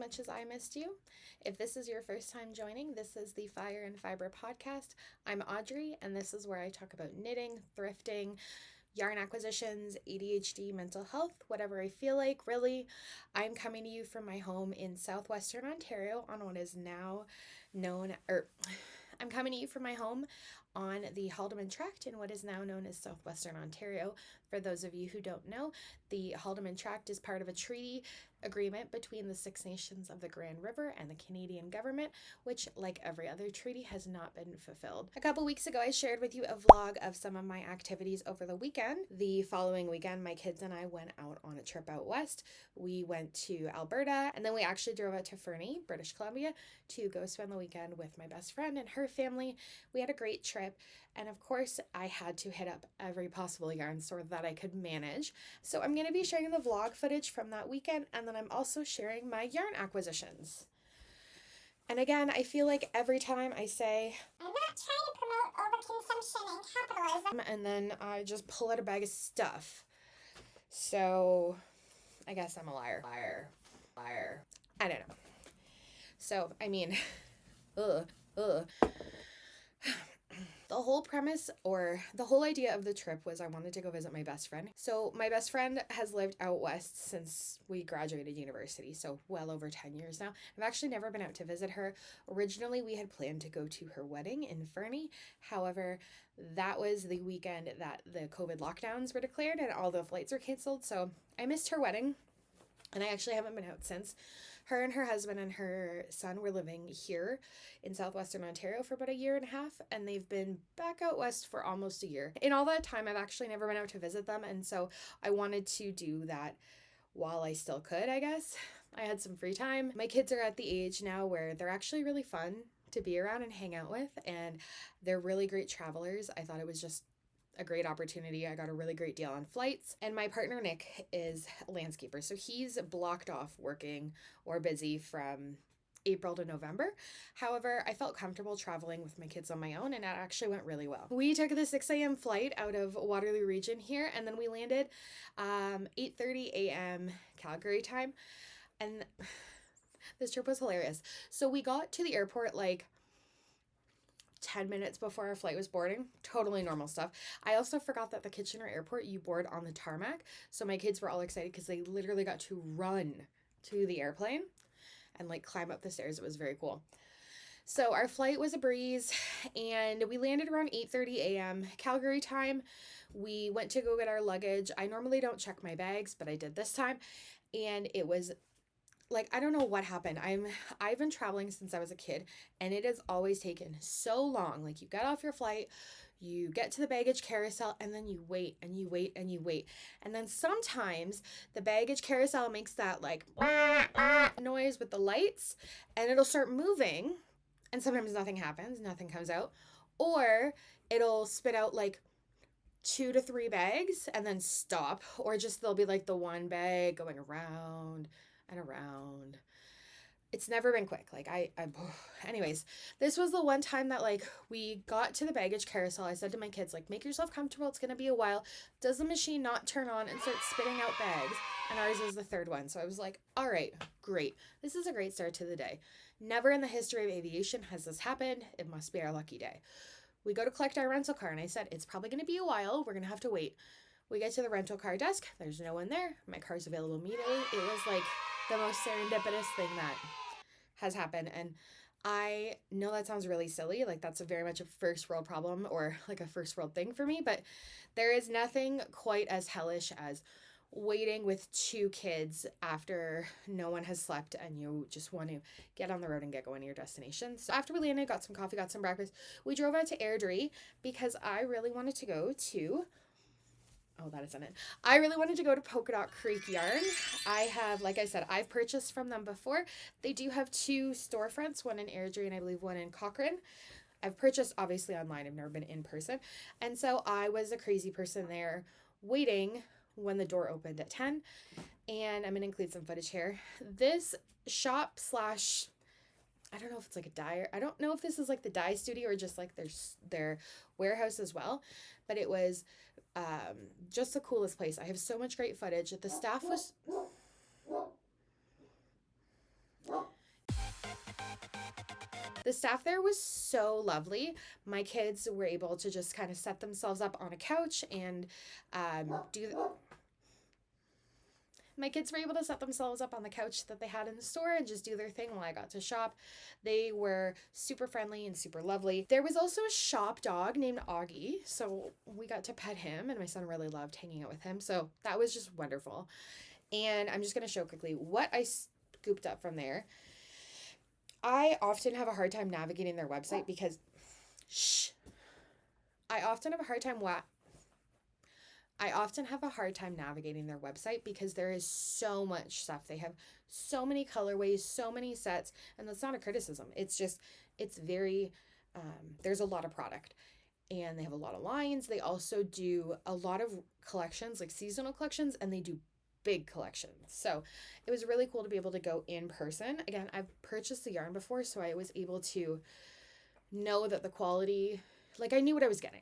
much as I missed you. If this is your first time joining, this is the Fire and Fiber podcast. I'm Audrey, and this is where I talk about knitting, thrifting, yarn acquisitions, ADHD, mental health, whatever I feel like, really. I'm coming to you from my home in southwestern Ontario on what is now known, I'm coming to you from my home on the Haldimand Tract in what is now known as southwestern Ontario. For those of you who don't know, the Haldimand Tract is part of a treaty agreement between the Six Nations of the Grand River and the Canadian government, which, like every other treaty, has not been fulfilled. A couple weeks ago, I shared with you a vlog of some of my activities over the weekend. The following weekend, my kids and I went out on a trip out west. We went to Alberta, and then we actually drove out to Fernie, British Columbia, to go spend the weekend with my best friend and her family. We had a great trip, and of course, I had to hit up every possible yarn store that I could manage. So I'm going to be sharing the vlog footage from that weekend, and then I'm also sharing my yarn acquisitions. And again, I feel like every time I say, I'm not trying to promote overconsumption and capitalism, and then I just pull out a bag of stuff. So I guess I'm a liar. I don't know. So, I mean, ugh. The whole premise or the whole idea of the trip was I wanted to go visit my best friend. So my best friend has lived out west since we graduated university, so well over 10 years now. I've actually never been out to visit her. Originally, we had planned to go to her wedding in Fernie. However, that was the weekend that the COVID lockdowns were declared and all the flights were canceled. So I missed her wedding, and I actually haven't been out since. Her and her husband and her son were living here in southwestern Ontario for about a year and a half, and they've been back out west for almost a year. In all that time, I've actually never been out to visit them, and so I wanted to do that while I still could, I guess. I had some free time. My kids are at the age now where they're actually really fun to be around and hang out with, and they're really great travelers. I thought it was just a great opportunity. I got a really great deal on flights, and my partner Nick is a landscaper, so he's blocked off working or busy from April to November. However, I felt comfortable traveling with my kids on my own, and it actually went really well. We took the 6 a.m. flight out of Waterloo region here, and then we landed 8:30 a.m. Calgary time, and this trip was hilarious. So we got to the airport like 10 minutes before our flight was boarding. Totally normal stuff. I also forgot that the Kitchener airport, you board on the tarmac. So my kids were all excited because they literally got to run to the airplane and like climb up the stairs. It was very cool. So our flight was a breeze, and we landed around 8:30 a.m. Calgary time. We went to go get our luggage. I normally don't check my bags, but I did this time, and it was like, I don't know what happened. I've been traveling since I was a kid, and it has always taken so long. Like, you get off your flight, you get to the baggage carousel, and then you wait and you wait and you wait. And then sometimes the baggage carousel makes that like noise with the lights, and it'll start moving, and sometimes nothing happens, nothing comes out, or it'll spit out like 2 to 3 bags and then stop, or just there'll be like the one bag going around and around. It's never been quick. Like anyways, this was the one time that like we got to the baggage carousel. I said to my kids, like, make yourself comfortable. It's going to be a while. Does the machine not turn on and start spitting out bags? And ours was the third one. So I was like, all right, great. This is a great start to the day. Never in the history of aviation has this happened. It must be our lucky day. We go to collect our rental car, and I said, it's probably going to be a while. We're going to have to wait. We get to the rental car desk. There's no one there. My car's available immediately. It was like the most serendipitous thing that has happened. And I know that sounds really silly. Like, that's a very much a first world problem or like a first world thing for me. But there is nothing quite as hellish as waiting with 2 kids after no one has slept and you just want to get on the road and get going to your destination. So after we landed, got some coffee, got some breakfast, we drove out to Airdrie because I really wanted to go to that isn't it. I really wanted to go to Polka Dot Creek Yarn. I have, like I said, I've purchased from them before. They do have 2 storefronts, one in Airdrie and I believe one in Cochrane. I've purchased obviously online. I've never been in person. And so I was a crazy person there waiting when the door opened at 10. And I'm going to include some footage here. This shop slash, I don't know if it's like a dye. I don't know if this is like the dye studio or just like their warehouse as well. But it was just the coolest place. I have so much great footage. The staff was The staff there was so lovely. My kids were able to just kind of set themselves up on a couch and do my kids were able to set themselves up on the couch that they had in the store and just do their thing while I got to shop. They were super friendly and super lovely. There was also a shop dog named Augie, so we got to pet him, and my son really loved hanging out with him, so that was just wonderful. And I'm just going to show quickly what I scooped up from there. I often have a hard time navigating their website because I often have a hard time navigating their website because there is so much stuff. They have so many colorways, so many sets, and that's not a criticism. It's just, it's very, there's a lot of product, and they have a lot of lines. They also do a lot of collections, like seasonal collections, and they do big collections. So it was really cool to be able to go in person. Again, I've purchased the yarn before, so I was able to know that the quality, like I knew what I was getting.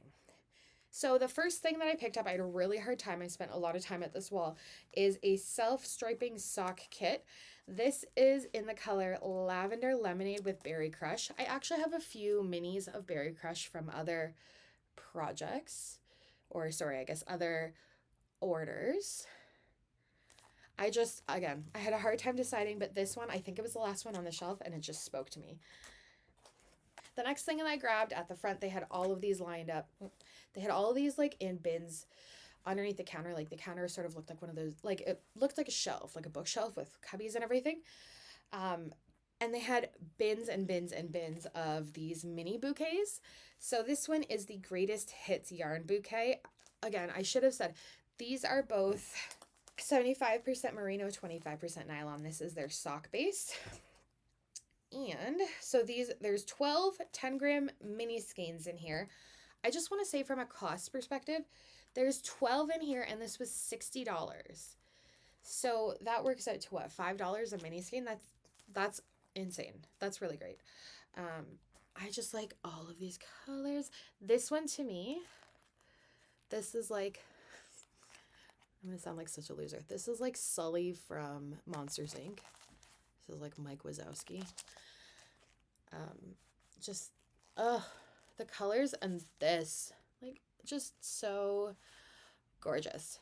So the first thing that I picked up, I had a really hard time, I spent a lot of time at this wall, is a self-striping sock kit. This is in the color Lavender Lemonade with Berry Crush. I actually have a few minis of Berry Crush from other projects, or sorry, I guess other orders. Again, I had a hard time deciding, but this one, I think it was the last one on the shelf, and it just spoke to me. The next thing that I grabbed at the front, they had all of these lined up. They had all of these like in bins underneath the counter. Like the counter sort of looked like one of those, like it looked like a shelf, like a bookshelf with cubbies and everything. And they had bins and bins and bins of these mini bouquets. So this one is the Greatest Hits yarn bouquet. Again, I should have said these are both 75% merino, 25% nylon. This is their sock base. And so there's 12 10-gram mini skeins in here. I just want to say from a cost perspective, there's 12 in here, and this was $60. So that works out to what, $5 a mini skein? That's insane. That's really great. I just like all of these colors. This one to me, this is like, I'm going to sound like such a loser. This is like Sully from Monsters, Inc. This is like Mike Wazowski. The colors and this, like, just so gorgeous.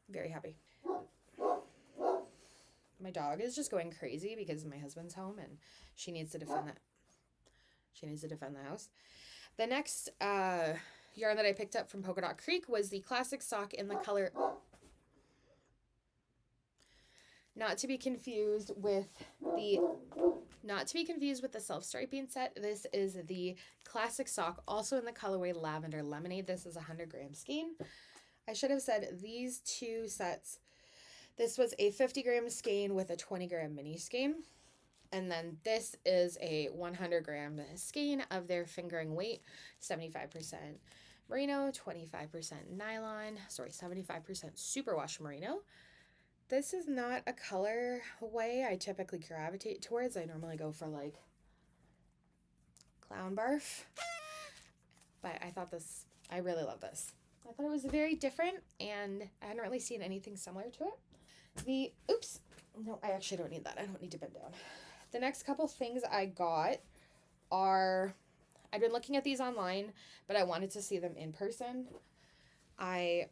Very happy. My dog is just going crazy because my husband's home and she needs to defend that. She needs to defend the house. The next yarn that I picked up from Polka Dot Creek was the classic sock in the color, not to be confused with the self-striping set. This is the classic sock, also in the colorway Lavender Lemonade. This is a 100-gram skein. I should have said these two sets. This was a 50-gram skein with a 20-gram mini skein. And then this is a 100-gram skein of their fingering weight, 75% merino, 25% nylon, 75% superwash merino. This is not a color way I typically gravitate towards. I normally go for like clown barf. But I really love this. I thought it was very different, and I hadn't really seen anything similar to it. No, I actually don't need that. I don't need to bend down. The next couple things I got are, I've been looking at these online, but I wanted to see them in person. I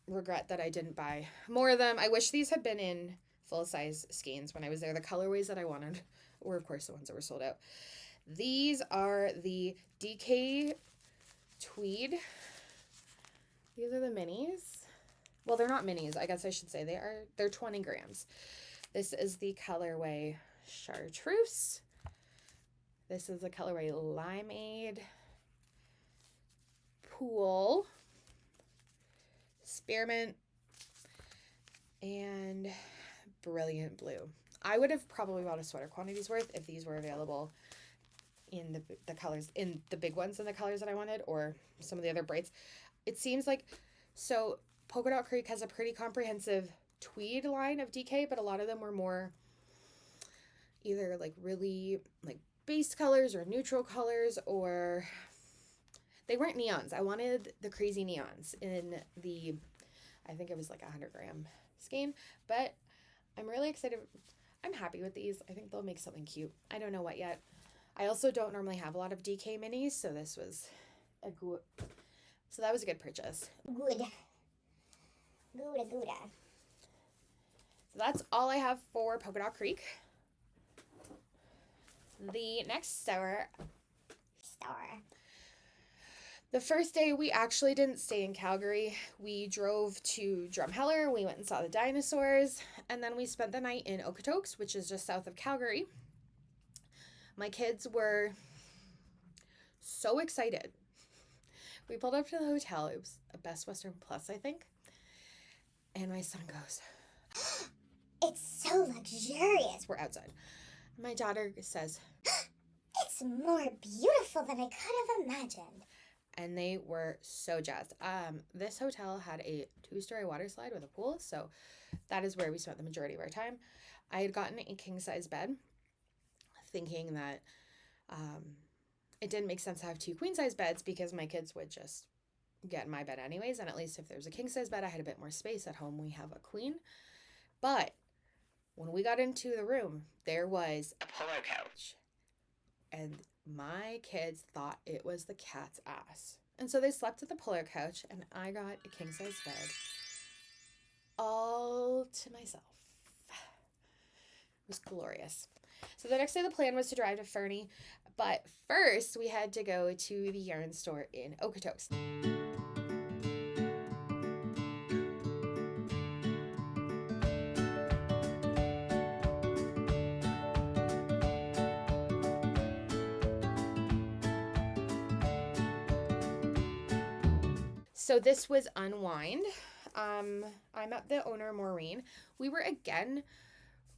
regret that I didn't buy more of them. I wish these had been in full-size skeins when I was there. The colorways that I wanted were, of course, the ones that were sold out. These are the DK Tweed. These are the minis. Well, they're not minis, I guess I should say. They're 20 grams. This is the colorway Chartreuse. This is the colorway Limeade, Pool, Spearmint, and Brilliant Blue. I would have probably bought a sweater quantity's worth if these were available in the colors, in the big ones in the colors that I wanted, or some of the other brights. It seems like, so Polka Dot Creek has a pretty comprehensive tweed line of DK, but a lot of them were more either like really like base colors or neutral colors, or they weren't neons. I wanted the crazy neons in the, I think it was like a 100-gram skein, but I'm really excited. I'm happy with these. I think they'll make something cute. I don't know what yet. I also don't normally have a lot of DK minis, so this was so that was a good purchase. Good. Good. So that's all I have for Polka Dot Creek. The next store. The first day we actually didn't stay in Calgary. We drove to Drumheller, we went and saw the dinosaurs, and then we spent the night in Okotoks, which is just south of Calgary. My kids were so excited. We pulled up to the hotel. It was a Best Western Plus, I think. And my son goes, "It's so luxurious." We're outside. My daughter says, "It's more beautiful than I could have imagined." And they were so jazzed. This hotel had a 2-story water slide with a pool, so that is where we spent the majority of our time. I had gotten a king-size bed, thinking that it didn't make sense to have 2 queen-size beds because my kids would just get in my bed anyways, and at least if there was a king-size bed, I had a bit more space. At home, we have a queen. But when we got into the room, there was a pillow couch, and my kids thought it was the cat's ass. And so they slept at the pillow couch, and I got a king-size bed all to myself. It was glorious. So the next day the plan was to drive to Fernie, but first we had to go to the yarn store in Okotoks. So this was Unwind. I met the owner, Maureen. We were again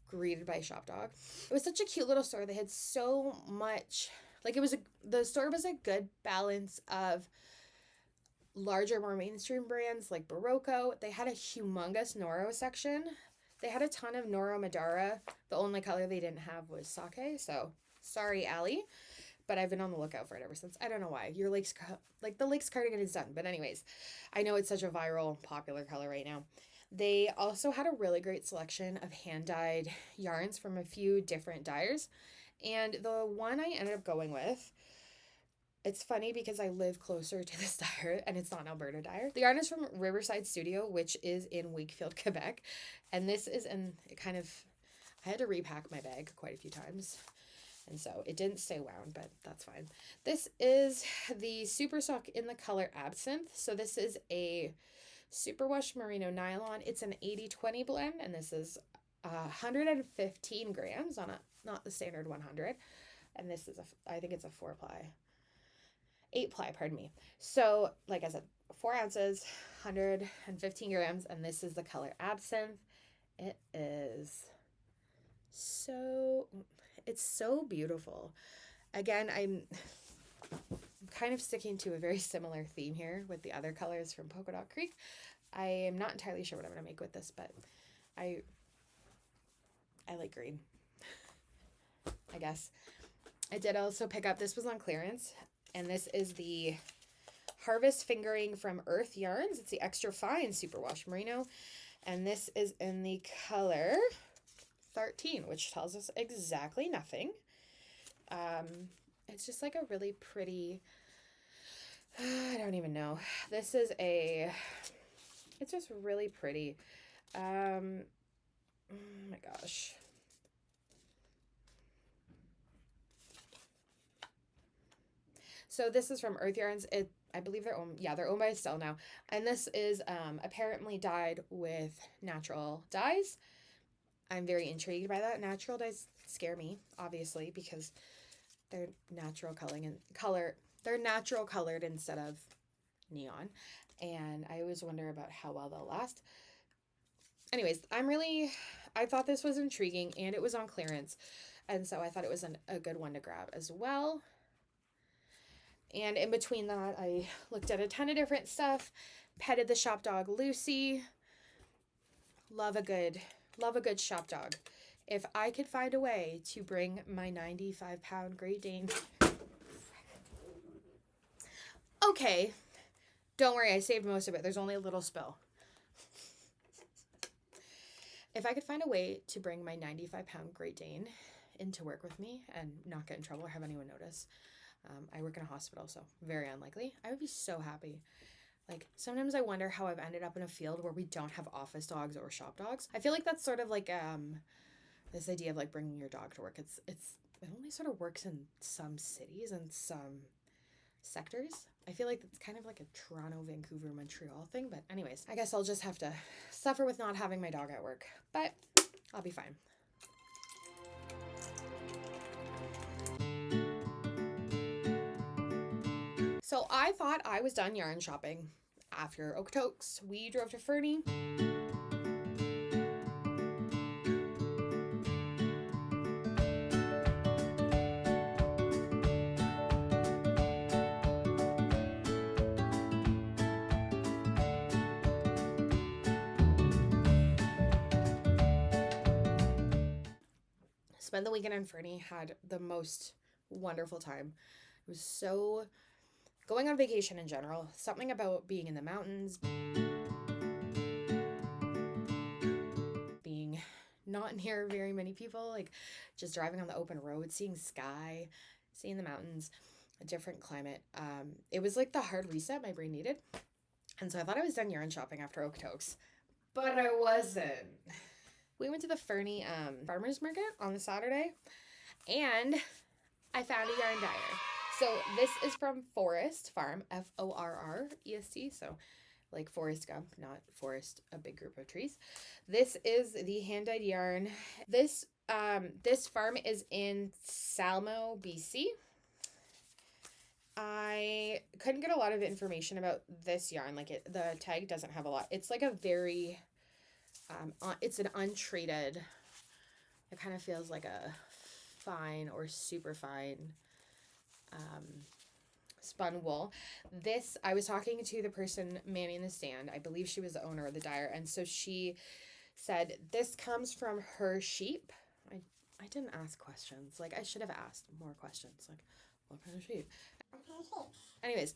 greeted by Shop Dog. It was such a cute little store. They had so much, like the store was a good balance of larger, more mainstream brands like Barocco. They had a humongous Noro section. They had a ton of Noro Madara. The only color they didn't have was sake. So sorry, Allie. But I've been on the lookout for it ever since. I don't know why. The Lakes cardigan is done. But anyways, I know it's such a viral, popular color right now. They also had a really great selection of hand-dyed yarns from a few different dyers. And the one I ended up going with, it's funny because I live closer to this dyer and it's not an Alberta dyer. The yarn is from Riverside Studio, which is in Wakefield, Quebec. And this is I had to repack my bag quite a few times. And so it didn't stay wound, but that's fine. This is the Super Sock in the color Absinthe. So this is a superwash merino nylon. It's an 80-20 blend, and this is 115 grams on not the standard 100. And this is I think it's a 8 ply, pardon me. So like I said, 4 ounces, 115 grams, and this is the color Absinthe. It's so beautiful. Again, I'm kind of sticking to a very similar theme here with the other colors from Polka Dot Creek. I am not entirely sure what I'm going to make with this, but I like green, I guess. I did also pick up, this was on clearance, and this is the Harvest Fingering from Earth Yarns. It's the extra fine superwash merino, and this is in the color 13, which tells us exactly nothing. It's just like a really pretty, I don't even know. It's just really pretty. Oh my gosh. So this is from Earth Yarns. I believe they're owned by Estelle now. And this is apparently dyed with natural dyes. I'm very intrigued by that. Natural dyes scare me, obviously, because they're natural they're natural colored instead of neon. And I always wonder about how well they'll last. Anyways, I thought this was intriguing, and it was on clearance. And so I thought it was a good one to grab as well. And in between that, I looked at a ton of different stuff, petted the Shop Dog Lucy. Love a good Shop Dog. If I could find a way to bring my 95-pound Great Dane. Okay, don't worry, I saved most of it. There's only a little spill. if I could find a way to bring my 95-pound Great Dane into work with me and not get in trouble or have anyone notice, I work in a hospital, so very unlikely, I would be so happy. Like, sometimes I wonder how I've ended up in a field where we don't have office dogs or shop dogs. I feel like that's sort of like this idea of like bringing your dog to work. It only sort of works in some cities and some sectors. I feel like it's kind of like a Toronto, Vancouver, Montreal thing. But anyways, I guess I'll just have to suffer with not having my dog at work. But I'll be fine. So I thought I was done yarn shopping. After Okotoks, we drove to Fernie. Spent the weekend in Fernie, had the most wonderful time. It was so, going on vacation in general, something about being in the mountains, being not near very many people, like just driving on the open road, seeing sky, seeing the mountains, a different climate. It was like the hard reset my brain needed. And so I thought I was done yarn shopping after Okotoks, but I wasn't. We went to the Fernie farmers market on the Saturday, and I found a yarn dyer. So this is from Forest Farm, Forrest. So like Forrest Gump, not Forest, a big group of trees. This is the hand-dyed yarn. This farm is in Salmo, BC. I couldn't get a lot of information about this yarn. Like the tag doesn't have a lot. It's like a very, it's an untreated, it kind of feels like a fine or super fine spun wool. This, I was talking to the person manning the stand. I believe she was the owner of the dyer. And so she said, this comes from her sheep. I didn't ask questions. Like, I should have asked more questions. Like, what kind of sheep? Anyways,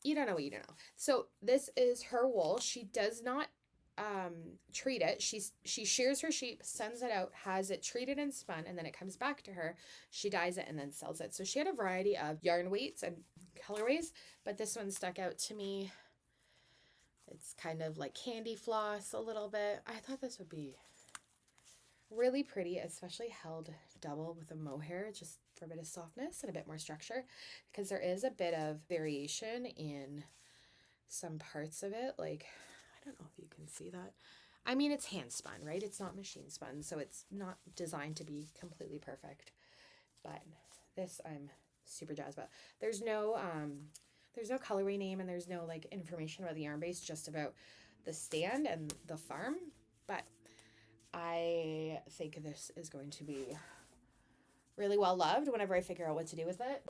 you don't know what you don't know. So this is her wool. She does not treat it. She shears her sheep, sends it out, has it treated and spun, and then it comes back to her. She dyes it and then sells it. So she had a variety of yarn weights and colorways, but this one stuck out to me. It's kind of like candy floss a little bit. I thought this would be really pretty, especially held double with a mohair, just for a bit of softness and a bit more structure, because there is a bit of variation in some parts of it. Like, I don't know if you can see that. I mean, it's hand spun, right? It's not machine spun, so it's not designed to be completely perfect. But this I'm super jazzed about. There's no colorway name, and there's no like information about the yarn base, just about the stand and the farm. But I think this is going to be really well loved whenever I figure out what to do with it.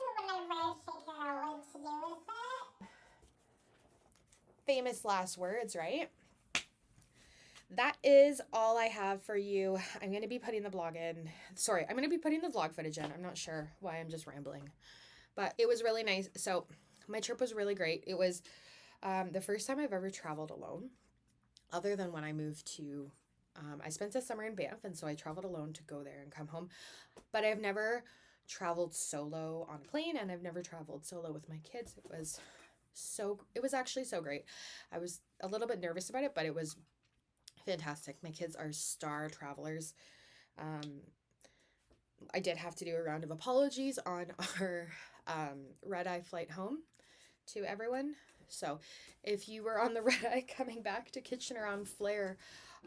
Famous last words, right? That is all I have for you. I'm going to be putting the vlog in. Sorry, I'm going to be putting the vlog footage in. I'm not sure why I'm just rambling. But it was really nice. So my trip was really great. It was the first time I've ever traveled alone, other than when I moved to, I spent the summer in Banff, and so I traveled alone to go there and come home. But I've never traveled solo on a plane, and I've never traveled solo with my kids. It was actually so great. I was a little bit nervous about it, but it was fantastic. My kids are star travelers. I did have to do a round of apologies on our red-eye flight home to everyone. So if you were on the red-eye coming back to Kitchener-on-Flare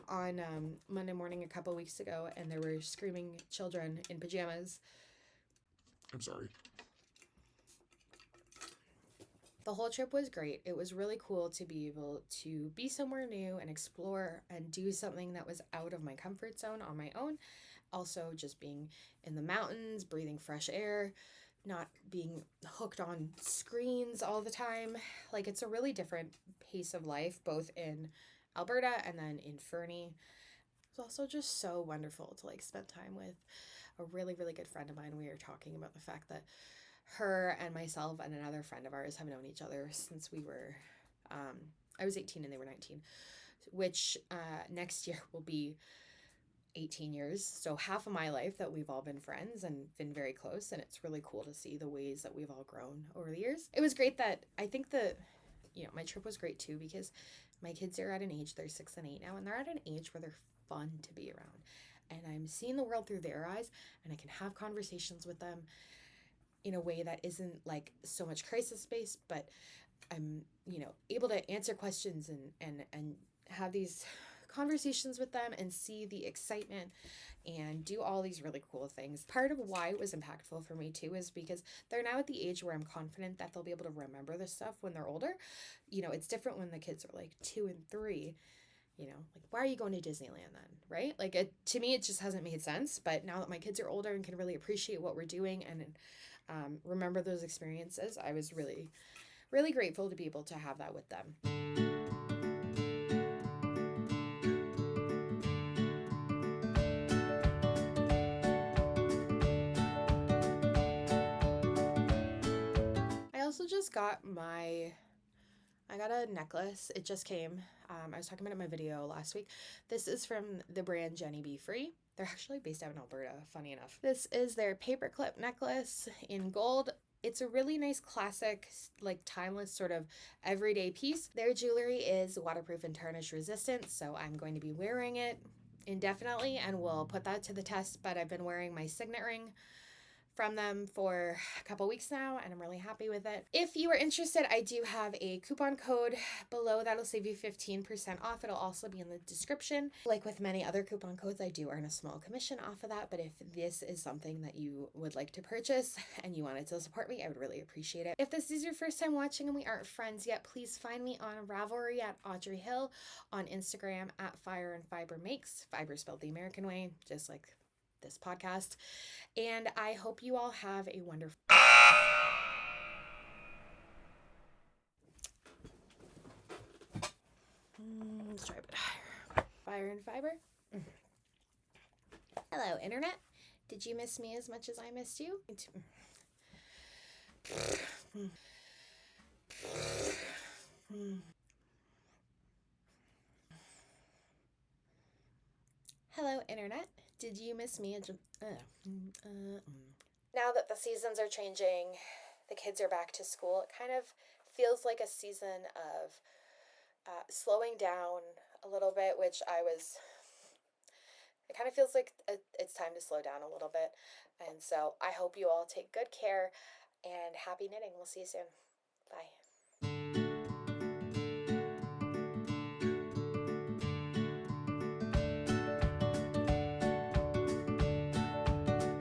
on Monday morning a couple weeks ago, and there were screaming children in pajamas, I'm sorry. The whole trip was great. It was really cool to be able to be somewhere new and explore and do something that was out of my comfort zone on my own. Also, just being in the mountains, breathing fresh air, not being hooked on screens all the time. Like, it's a really different pace of life, both in Alberta and then in Fernie. It's also just so wonderful to like spend time with a really, really good friend of mine. We were talking about the fact that her and myself and another friend of ours have known each other since we were, I was 18 and they were 19, which next year will be 18 years. So half of my life that we've all been friends and been very close. And it's really cool to see the ways that we've all grown over the years. It was great that I think my trip was great too, because my kids are at an age, they're 6 and 8 now, and they're at an age where they're fun to be around. And I'm seeing the world through their eyes, and I can have conversations with them in a way that isn't like so much crisis based, but I'm, able to answer questions and have these conversations with them and see the excitement and do all these really cool things. Part of why it was impactful for me too is because they're now at the age where I'm confident that they'll be able to remember this stuff when they're older. It's different when the kids are like 2 and 3. Like, why are you going to Disneyland then, right? Like, to me, it just hasn't made sense. But now that my kids are older and can really appreciate what we're doing and remember those experiences, I was really, really grateful to be able to have that with them. I also just got a necklace. It just came. I was talking about it in my video last week. This is from the brand Jenny Be Free. They're actually based out in Alberta, funny enough. This is their paperclip necklace in gold. It's a really nice classic, like timeless sort of everyday piece. Their jewelry is waterproof and tarnish resistant, so I'm going to be wearing it indefinitely and we'll put that to the test. But I've been wearing my signet ring from them for a couple weeks now, and I'm really happy with it. If you are interested, I do have a coupon code below that'll save you 15% off. It'll also be in the description. Like with many other coupon codes, I do earn a small commission off of that, but if this is something that you would like to purchase and you wanted to support me, I would really appreciate it. If this is your first time watching and we aren't friends yet, please find me on Ravelry at Audrey Hill, on Instagram at Fire and Fiber Makes, fiber spelled the American way, just like this podcast. And I hope you all have a wonderful... Let's try a bit higher. Fire and Fiber. Hello, Internet. Did you miss me as much as I missed you? Hello, Internet. Did you miss me? Now that the seasons are changing, the kids are back to school, it kind of feels like a season of slowing down a little bit, which it kind of feels like it's time to slow down a little bit. And so I hope you all take good care and happy knitting. We'll see you soon. Bye.